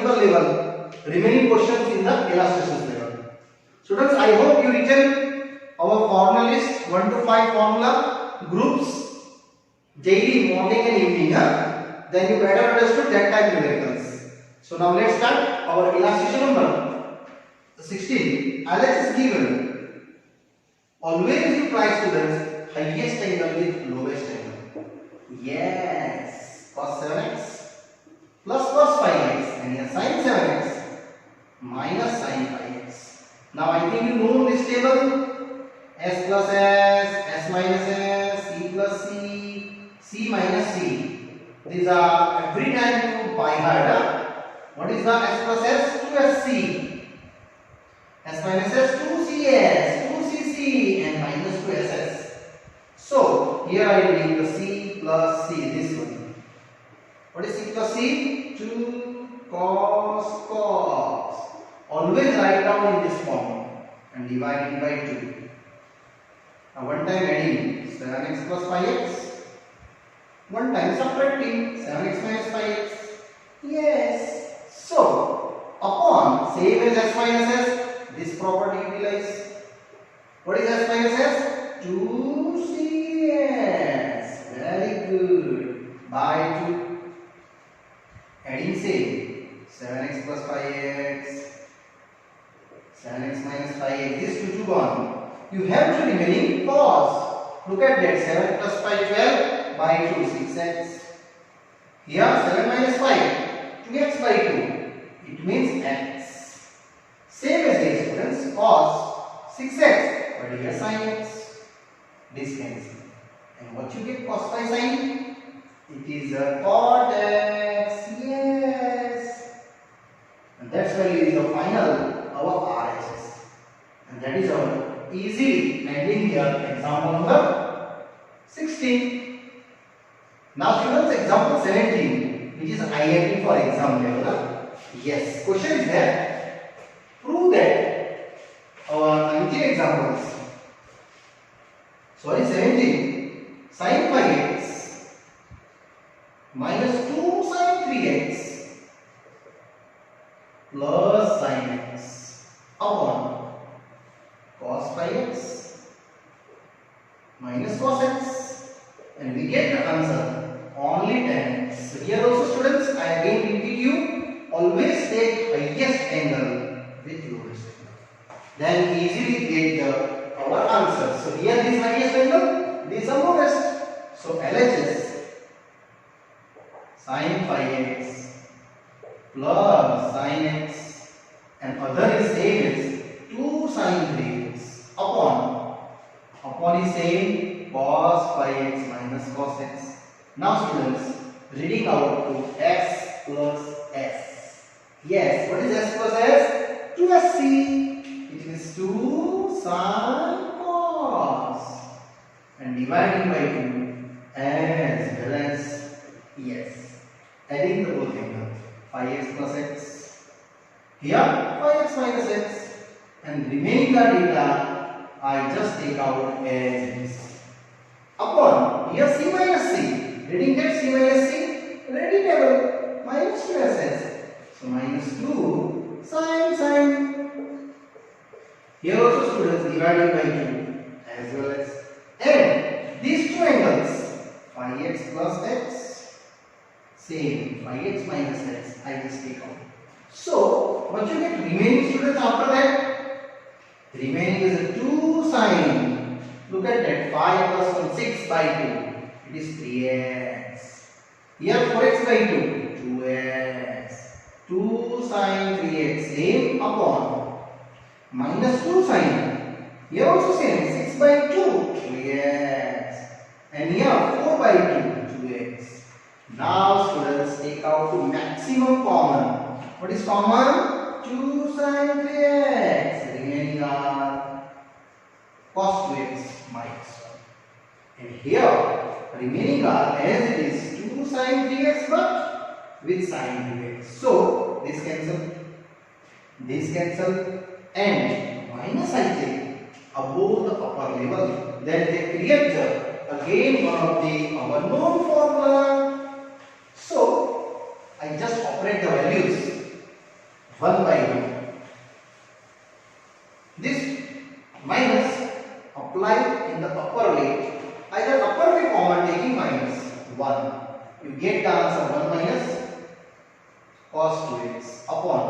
particular level, remaining questions in the illustrations level. Students, I hope you written our formula list 1 to 5 formula groups daily, morning and evening. Then you better understood that type numericals. So now let's start our illustration number 16. Alex is given. Always you try, students, highest angle with lowest angle. Yes, cos 7x plus cos 5x, and here sin 7x minus sin 5x. Now I think you know this table. S plus S, S minus S, C plus C, C minus C. These are every time you by heart. What is the S plus S? 2SC. S minus S, 2CS, 2CC, and minus 2SS. So here I will leave the C plus C, this one. What is C plus C? 2 cos cos. Always write down in this form and divide it by 2. Now one time adding 7x plus 5x. One time subtracting 7x minus 5x. Yes. So upon same as S minus S, this property utilize. What is S minus S? 2CS. Very good. By 2. Adding same 7x plus 5x. 7x minus 5x. This 2 gone. You have to remaining cos. Look at that. 7 plus 5, 12. By 2, 6x. Here 7 minus 5, 2x by 2. It means x. Same as the students, cos 6x, but here sin x. This cancel. And what you get cos by sin? It is a cot x. Yes. And that's value is the final our RHS. And that is our easily landing here example number 16. Now students, example 17, which is IIT for exam level. Yes, question is there. Prove that our 19 examples. Sorry, 17. Sin 5x minus 2 sin 3x plus sin x upon cos 5x minus cos x, and we get the answer. Only 10x. Here also students, I again repeat you, always take highest angle with lowest angle. Then easily get our answer. So here this highest angle, this is lowest. So LHS sin 5x plus sin x, and other is same as 2 sin 3x upon is same cos 5x minus cos x. Now students, reading out to x plus s. Yes, what is s plus s? 2sc. It is 2 sin cos. And dividing by 2 as well as, yes, adding the whole thing. 5x plus x. Here 5x minus x. And remaining the data, I just take out as it is. Upon, here c minus c. Reading that c minus c, ready table, minus 2ss. So minus 2 sin. Here also students dividing by 2 as well as, and these two angles, 5x plus x, same 5x minus x, I just take out. So what you get remaining students after that? Remaining is a 2 sin. Look at that, 5 plus 1, 6 by 2. It is 3x. Here 4x by 2, 2x. 2 sin 3x, same upon minus 2 sin. Here also same, 6 by 2, 3x. And here 4 by 2, 2x. Now students, take out to maximum common. What is common? 2 sin 3x. Remaining are cos 2x minus 1. And here remaining are as it is 2 sin 3x but with sin 3x. So this cancel, and minus I take above the upper level. Then they create again one of our known formula. So I just operate the values 1 by 1. This minus apply in the upper way, either upper way common taking minus 1. You get the answer 1 minus cos 2x upon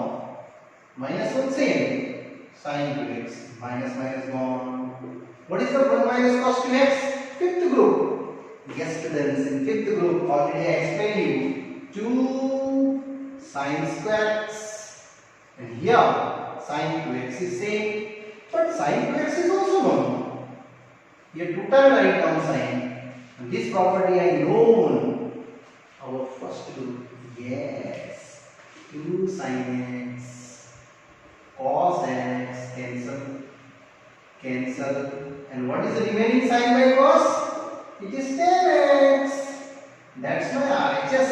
minus 1 same sin 2x, minus minus gone. What is the 1 minus cos 2x? Fifth group. Yes students, in fifth group already I explained you 2 sin square x, and here sin 2x is same, but sin 2x is also known. Here 2 times write down sin, and this property I known. Our first group, yes, 2 sin x, cos x, cancel, and what is the remaining sin by cos? It is tan x. That's my RHS.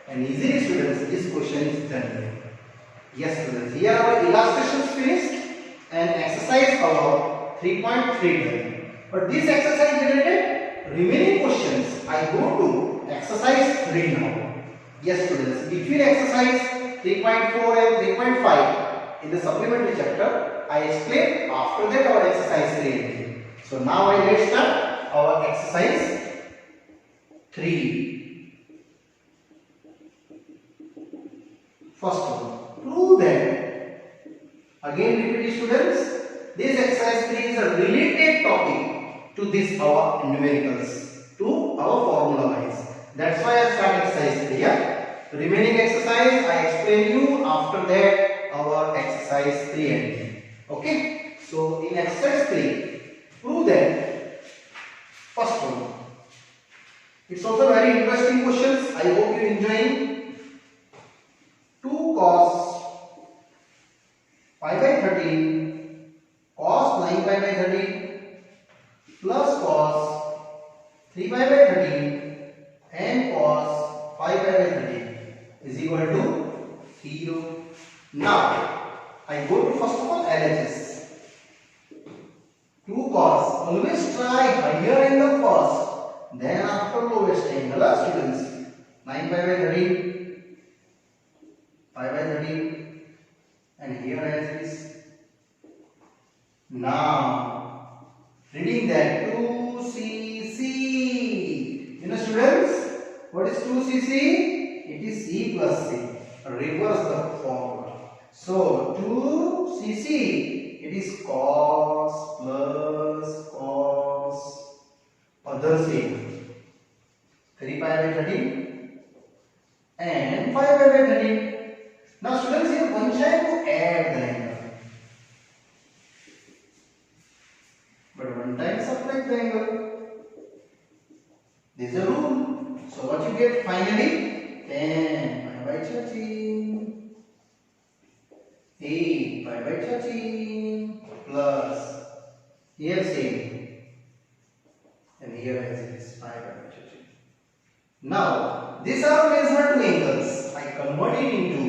And easily students, this question is done. Yes students, here our illustrations finished and exercise our 3.3 done. But this exercise related remaining questions, I go to exercise 3 now. Yes students, between exercise 3.4 and 3.5 in the supplementary chapter, I explained after that our exercise 3. So now I let's start our exercise 3. First one, prove that. Again repeat students, this exercise 3 is a related topic to this our numericals, to our formula wise. That's why I start exercise 3. Yeah? Remaining exercise I explain you, after that our exercise 3 and 3. Okay? So in exercise 3, prove that. First one. It's also very interesting questions. I hope you enjoying. 2 cos pi by 13 cos 9 pi by 13 plus cos 3 pi by 13 and cos 5 pi by 13 is equal to 0. Now I go to first of all LHS. 2 cos, always try higher in the first, then after lowest angle, students. 9 pi by 13, 5 by 13, and here as it is. Now, reading that 2cc. You know students, what is 2cc? It is c plus c. Reverse the formula. So 2cc. It is cos plus cos, other same, 3 pi by 13 and 5 pi by 13. Now students, here one try to add the angle, but one time subtract the angle. This is a rule. So what you get finally? 10 pi by 13, 8 pi by 13 plus here same, and here as it is 5 by 13. Now these are measured two angles. I convert it into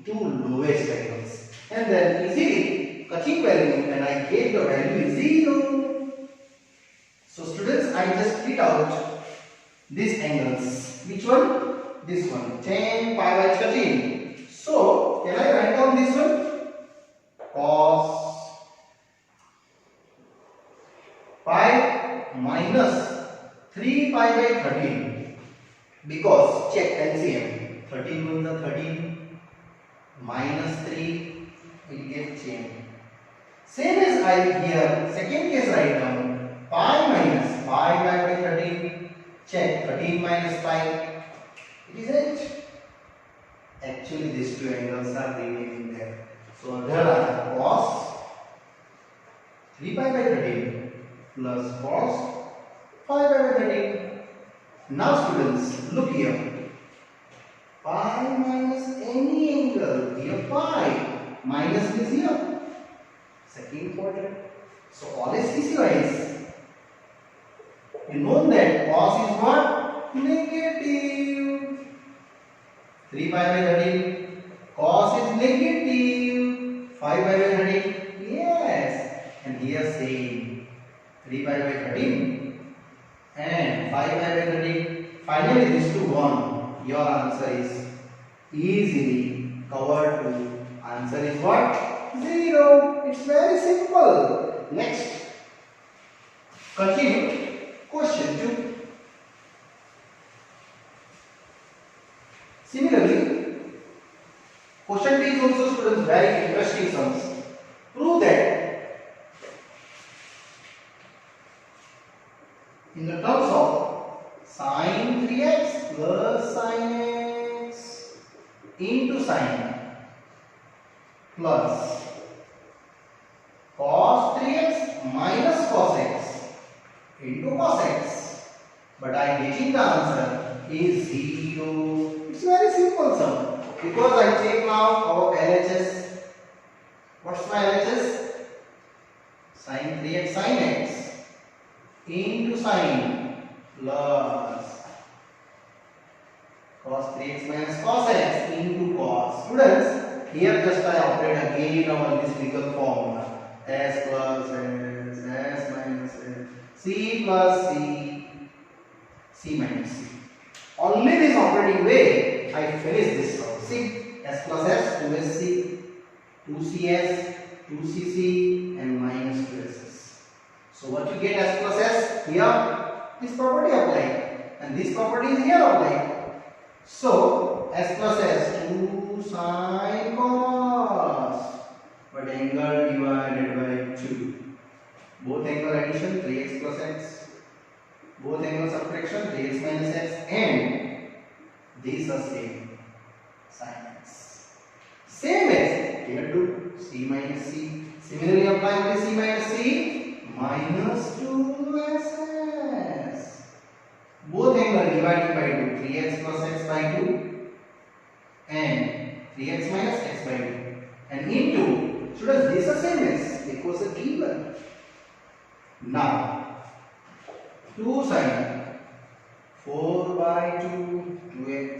two lowest angles, and then easily cutting value, and I get the value is 0. So students, I just split out these angles. Which one? This one, 10 pi by 13. So can I write down this one? Cos pi minus 3 pi by 13, because check LCM, 13 means the 13 minus 3, it gets changed. Same as I here, second case write down pi minus pi by 13, check 13 minus pi, it is 8. Actually these two angles are remaining there. So there are cos 3 pi by 13 plus cos 5 pi by 13. Now students, look here. Pi minus any angle, here pi, minus is here. Second quadrant. So always CC wise, you know that cos is what? Negative. 3 pi by 13. Cos is negative. 5 pi by 13. Yes. And here same. 3 pi by 13 and 5 pi by 13. Finally this to 1. Your answer is easily covered to Answer is what? 0. It's very simple. Next, continue. Question 2. Similarly, question 3 is also, students, very interesting sums. Prove that in the terms of sin 3x plus sin x into sin plus cos 3x minus cos x into cos x, but I am getting the answer is 0. It's very simple sum, because I take now our LHS. What's my LHS? Sin 3x sin x into sin plus cos 3x minus cos x into cos. Students, here just I operate again on this legal formula. S plus S, S minus S, C plus C, C minus C. Only this operating way I finish this sum. See, S plus S, 2SC, 2CS, 2CC and minus 2SS. So what you get S plus S? Here this property applied and this property is here applied. So S plus S, 2 sin cos, but angle divided by 2. Both angle addition 3x plus x, both angle subtraction 3x minus x, and these are same, sin x. Same as here too, c minus c. Similarly apply what is c minus c? Minus 2ss. Both angle divided by 2, 3x plus x by 2 and 3x minus x by 2, and into, students, this is same as equals a given. Now 2 sin 4 by 2, 2x,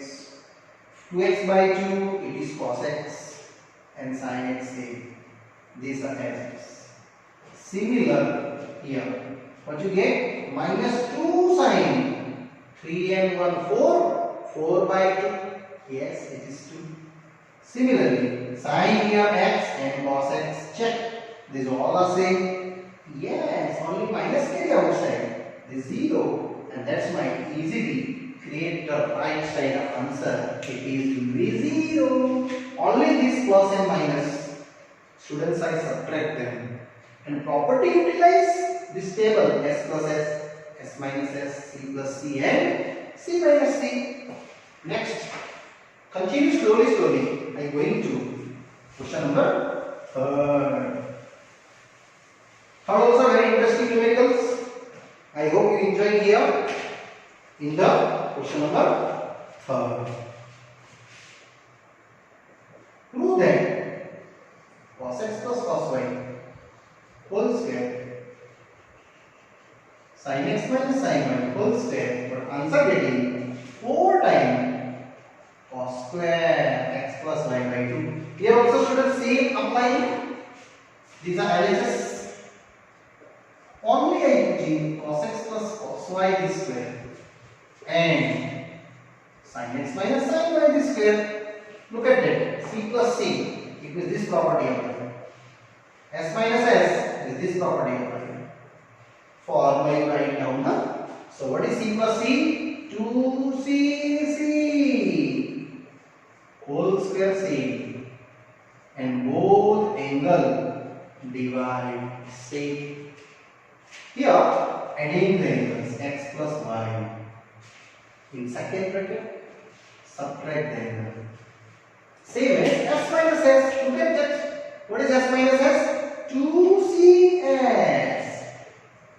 2x by 2, it is cos x and sin x same. These are as is. Similar here, what you get? Minus 2 sin 3 and 1 4, 4 by 2, yes, it is 2. Similarly, sin here x and cos x, check. These all are same. Yes, only minus carry outside. This 0, and that's my easily create the right side of answer. It is to be 0. Only this plus and minus, students, I subtract them. And property utilize this table S plus S, S minus S, C plus C and C minus C. Next, continue slowly. I am going to question number 3. Third also very interesting numericals. I hope you enjoy here in the question number 3. Prove that cos x plus cos y whole square sin x minus sin y whole square, but answer getting 4 times cos square x plus y by 2. Here also students same applying. These are LHS. Only I putting cos x plus cos y this square and sin x minus sin y this square. Look at that, c plus c, it is this property applied. S minus s is this property applied. Formula you write down. So what is c plus c? 2cc whole square same, and both angle divide same. Here adding the angles x plus y in second bracket, subtract the angle. Same as s minus s. Look at that. What is s minus s? 2cs.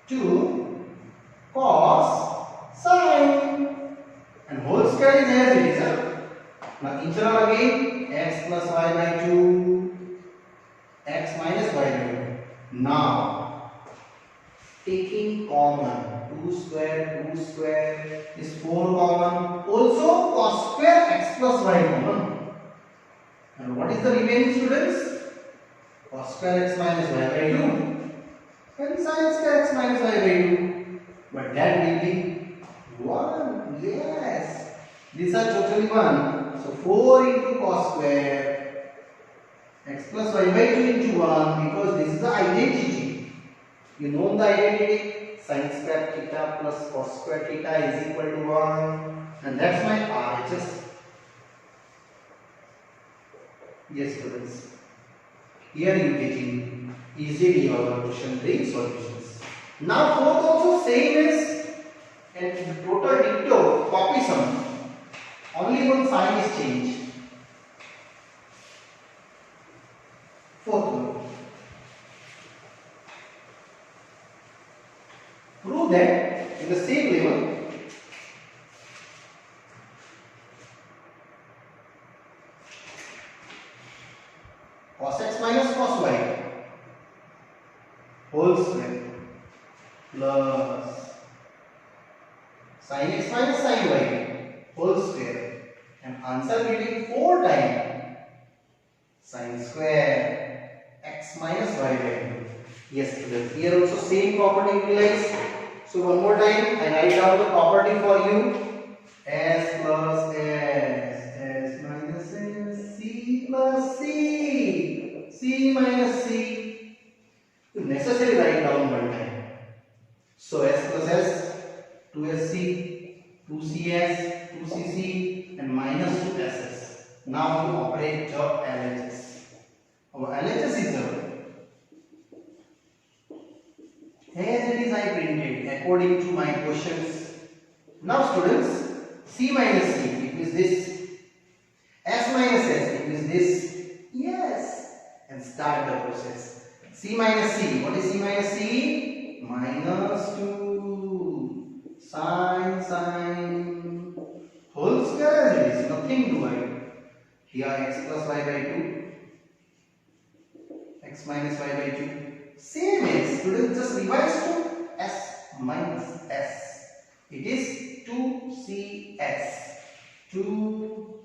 2 cos sin, and whole square is as it is. Now internal again, x plus y by 2, x minus y by 2. Now taking common, 2 square is 4 common, also cos square x plus y common. And what is the remaining, students? Cos square x minus y by 2 and sin square x minus y by 2. But that will be 1. Yes. These are totally 1. So 4 into cos square x plus y by 2 into 1 because this is the identity. You know the identity, sin square theta plus cos square theta is equal to 1, and that's my RHS. Yes students, here you getting easily our question 3 solutions. Now fourth also same as and the total ditto copy sum, only one sign is changed. Fourth one, prove that in the same level cos x minus cos y whole square plus sin x minus sin y whole square, and answer getting 4 times sin square x minus y by 2. Yes students, here also same property utilized. So one more time I write down the property for you. S plus S minus S, C plus C, C minus C. You necessarily write down one time. So S plus S, 2SC, 2CS, 2CC and minus 2SS. Now you operate your LHS. Our LHS is as it is I printed according to my questions. Now students, C minus C, it is this. S minus S, it is this. Yes. And start the process. C minus C, what is C minus C? Minus 2 sin whole square as it is, nothing to write. Here x plus y by 2, x minus y by 2. Same as, students just revise to S minus S. It is 2CS, 2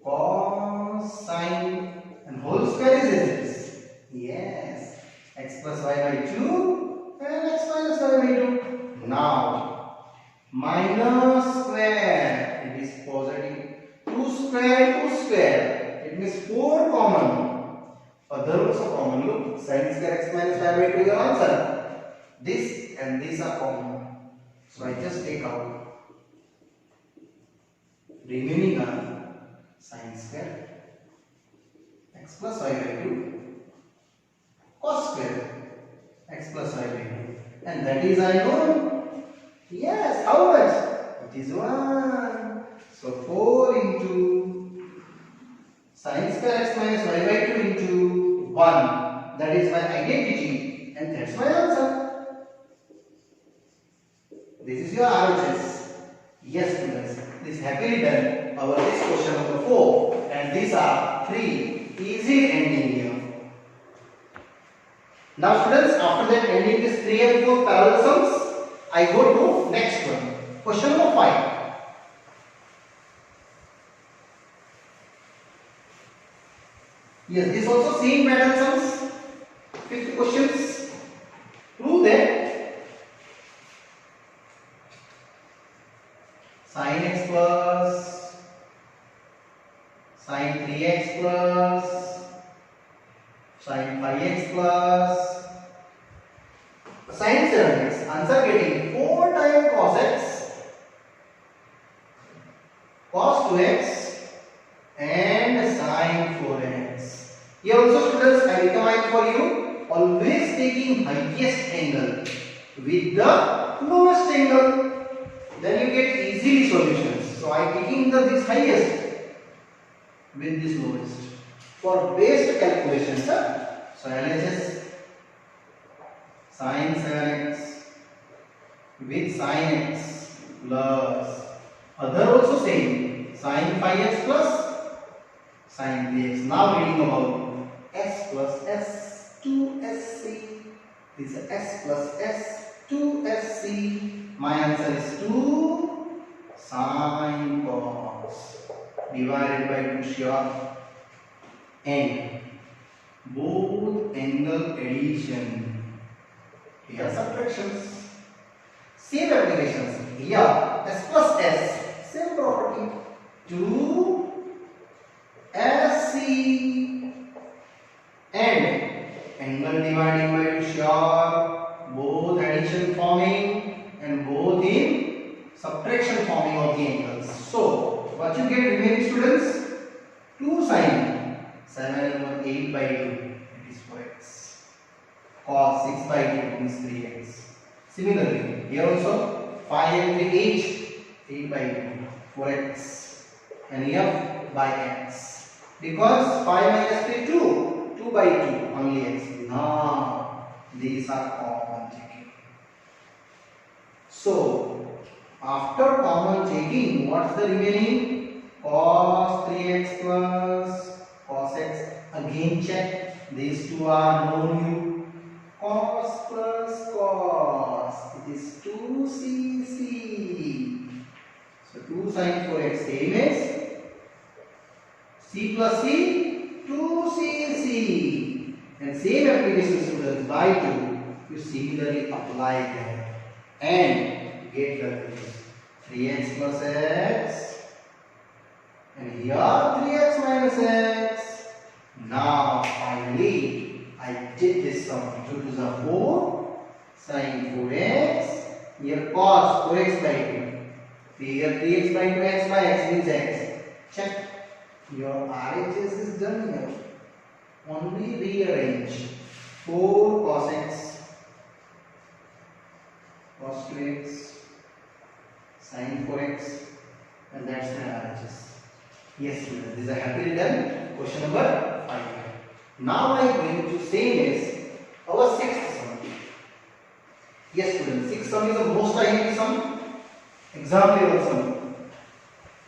cos sin and whole square is this. Yes, x plus y by 2 and x minus y by 2. Now, minus square, it is positive. 2 square, 2 square, it means 4 common. Other also common. Look, sin square x minus y by 2 your answer. This and these are common. So I just take out. Remaining are sin square x plus y by 2 cos square x plus y by 2. And that is I know. Yes, how much? It is 1. So 4 into sin square x minus y by 2 into 1. That is my identity and that's my answer. This is your RHS. Yes students, this is happily done. Our next question number 4 and these are 3 easy ending here. Now students, after that ending this 3 and 4 parallel sums, I go to next one. Question number 5. Yes, this also same pattern sums. 5th questions. Prove that sin x plus sin 3x plus sin 5x plus sin 7x. Answer getting 4 times cos x, cos 2x and sin 4x. Here also students I recommend for you always taking highest angle with the lowest angle, then you get easily solutions. So I taking this highest with this lowest for best calculations. So LHS sin 7x with sin x plus other also same sin 5x plus sin 3x. Now reading about s plus s 2sc. This is s plus s 2sc. My answer is 2 sin cos divided by 2 sure and both angle addition. Here subtractions. Same applications. Here s plus s, same property. 2 sc Angle dividing by 2 sure, both addition forming and both in subtraction forming of the angles. So what you get remaining students? 2 sine 7 over 8 by 2, it is 4x. Cos 6 by 2 is 3x. Similarly, here also 5 and 3 8 by 2, 4x, and here by x. Because 5 minus 3 2 by 2 only x. Now these are common taking. So after common taking, what's the remaining? Cos 3x plus cos x. Again check, these two are known. Cos plus cos, it is 2cc. So 2 sin 4x same as c plus c, 2cc. And same application students by 2, you similarly apply that and get the values. 3x plus x, and here 3x minus x. Now finally I did this sum. 2 to the 4 sin 4x, here cos 4x by 2. Here 3x by 2 x by x means x. Check. Your RHS is done here. Only rearrange. 4 cos x, cos 2x, sin 4x, and that's my RHS. Yes, students, this is a happily done. Question number 5. Now I am going to say is our sixth sum. Yes, students, sixth sum is the most ideal sum, exam level sum.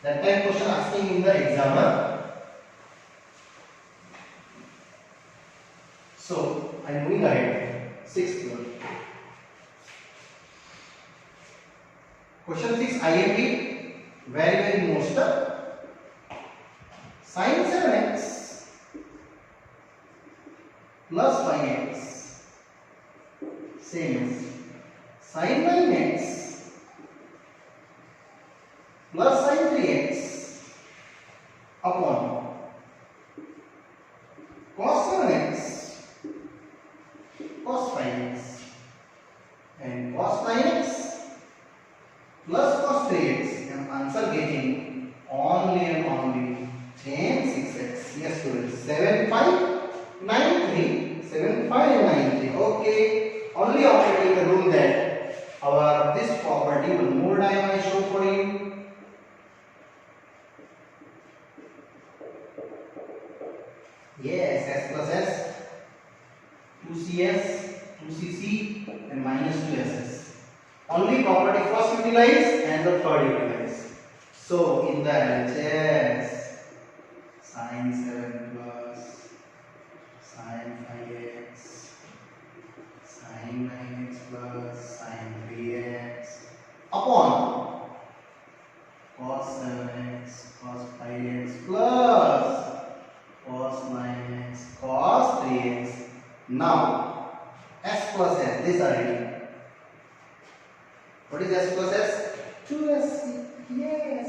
That type question asking in the examiner. So I am moving ahead. Sixth one. Question 6 IMP, very most. Sin 7x plus 5x same as sin 9x plus sin 3x upon cos 7x cos 5x and cos 9x plus cos 3x, and answer getting only and only tan 6x. Yes students, 7 5 9 3, 7 5 and 9 3. Okay, only operating the rule that our this property one more time I show for you. Yes, s plus s, 2cs, 2cc and minus 2ss. Only property first utilize and the third utilize. So in the LHS, sin 7 plus sin 5x, sin 9x plus sin 3x upon cos 7x cos 5x plus cos 9x cos 3x. Now s plus s, this already. What is s plus s? 2s. Yes.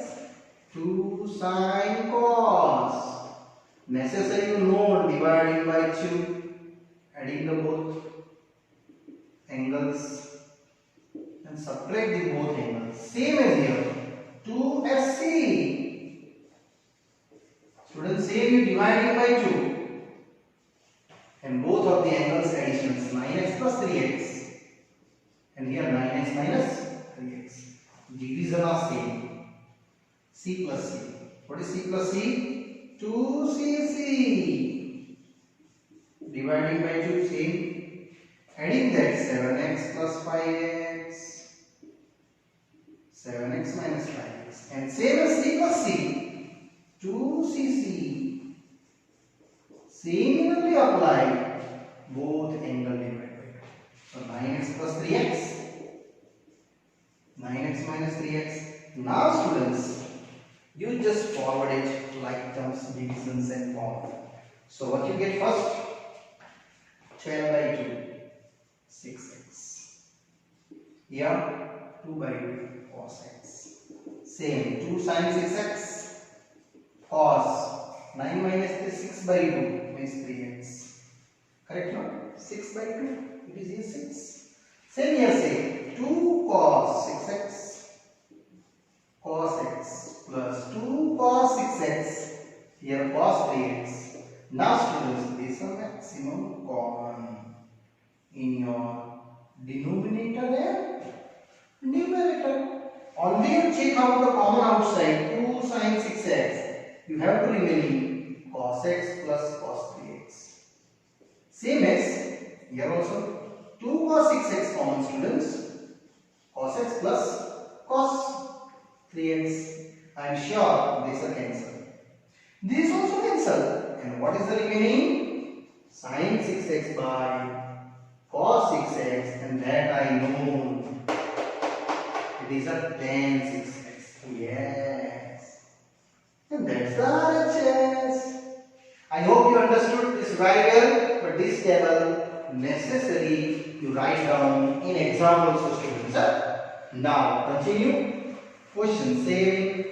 2 sin cos. Necessary to know dividing by 2, adding the both angles and subtract the both angles. Same as here. 2sc. Students, same you dividing by 2 and both of the angles additions, 9x plus 3x and here 9x minus 3x. Division of same. C plus c. What is c plus c? 2cc. Dividing by 2 same. Adding that 7x plus 5x. 7x minus 5x. And same as c plus c. 2cc. Similarly apply both angle divided by 2. So 9x plus 3x. 9x minus 3x. Now students, you just forward it like terms, divisions and form. So what you get first? 12 by 2, 6x. Here 2 by 2, cos x. Same, 2 sin 6x cos 9 minus 3, 6 by 2 means 3x. Correct, no? 6 by 2. It is here 6. Same here, say 2 cos 6x cos x plus 2 cos 6x. Here cos 3x. Now students, this is a maximum common in your denominator and numerator. Only you check out the common outside 2 sin 6x. You have to remain cos x plus cos 3x. Same as here also 2 cos 6x common students. Cos x plus cos 3x. I am sure this will cancel. This also cancel. And what is the remaining? Sin 6x by cos 6x, and that I know. It is a tan 6x. Yes. And that's the RHS. I hope you understood this very well, but this table necessary you write down in exam also students. Now continue. Question 7.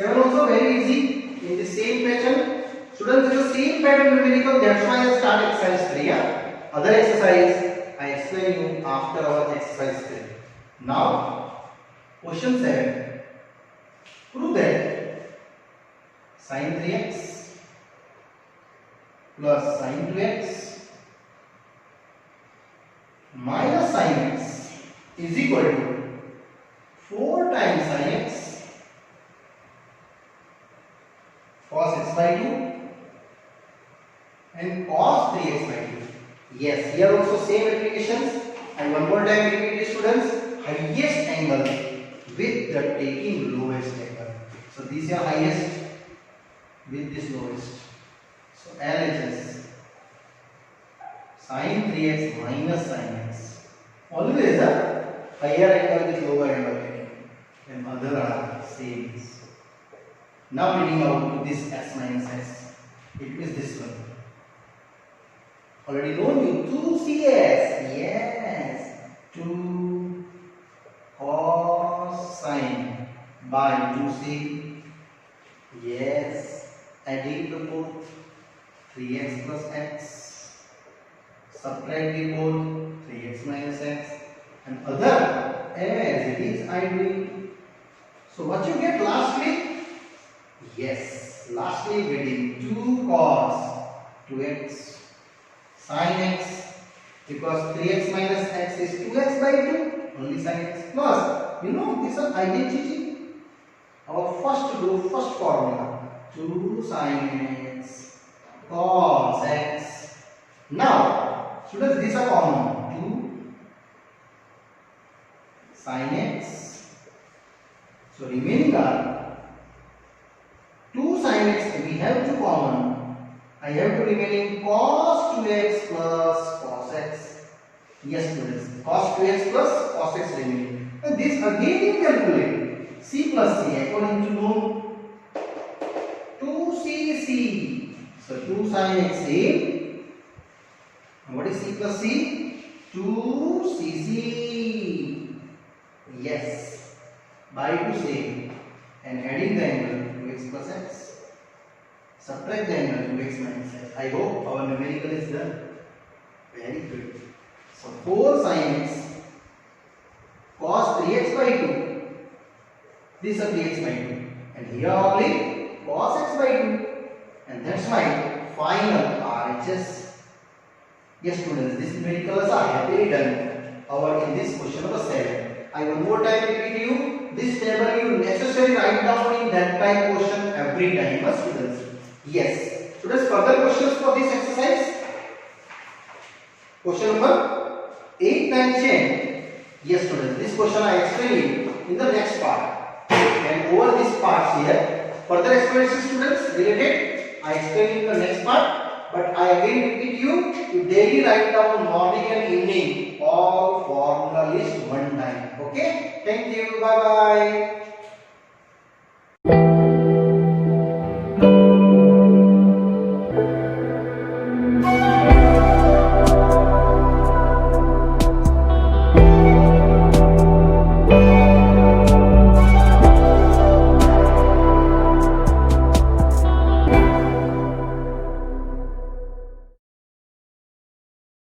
Also very easy in the same pattern. Students, it's the same pattern numerical, that's why I start exercise 3. Yeah? Other exercise I explain you after our exercise 3. Now, question 7. Prove that sin 3x plus sin 2x minus sin x is equal to 4 times sin x cos x by 2 and cos 3x by 2. Yes, here also same applications. And one more time repeat it, students. Highest angle with the taking lowest angle. So this is your highest with this lowest. So LHS sin 3x minus sin x. Always a higher angle with lower angle taking. And other are same. Now reading out this s minus s. It is this one. Already known you 2cs. Yes. 2 cos sine by 2c. Yes. Adding the both 3x plus x. Subtract the both 3x minus x. And other as it is I doing. So what you get lastly? Yes, lastly getting 2 cos 2x sin x, because 3x minus x is 2x by 2, only sin x plus, you know, this is identity. Our first group, first formula, 2 sin x cos x. Now, students, these are common, 2 sin x. So remaining are 2 sin x, we have 2 common. I have to remaining cos 2x plus cos x. Yes, students, cos 2x plus cos x remaining. And this again you calculate. C plus C according to known 2cc. So 2 sin x is. What is C plus C? 2cc. Yes, by 2 same. And adding the angle 2x plus x. Subtract the angle 2x minus x. I hope our numerical is done. Very good. So 4 sin x cos 3x by 2. This is 3x by 2. And here only cos x by 2. And that's my final RHS. Yes, students, this numericals are happily done. In this question number 7. I one more time repeat you. This table you necessarily write down in that type question every time, students. Yes. Students, further questions for this exercise? Question number 8, 9, 10. Yes, students, this question I explain in the next part. And over this part here, further explanation, students, related, I explain in the next part. But I again repeat you daily write down morning and evening all formula list one time. Okay? Thank you. Bye bye.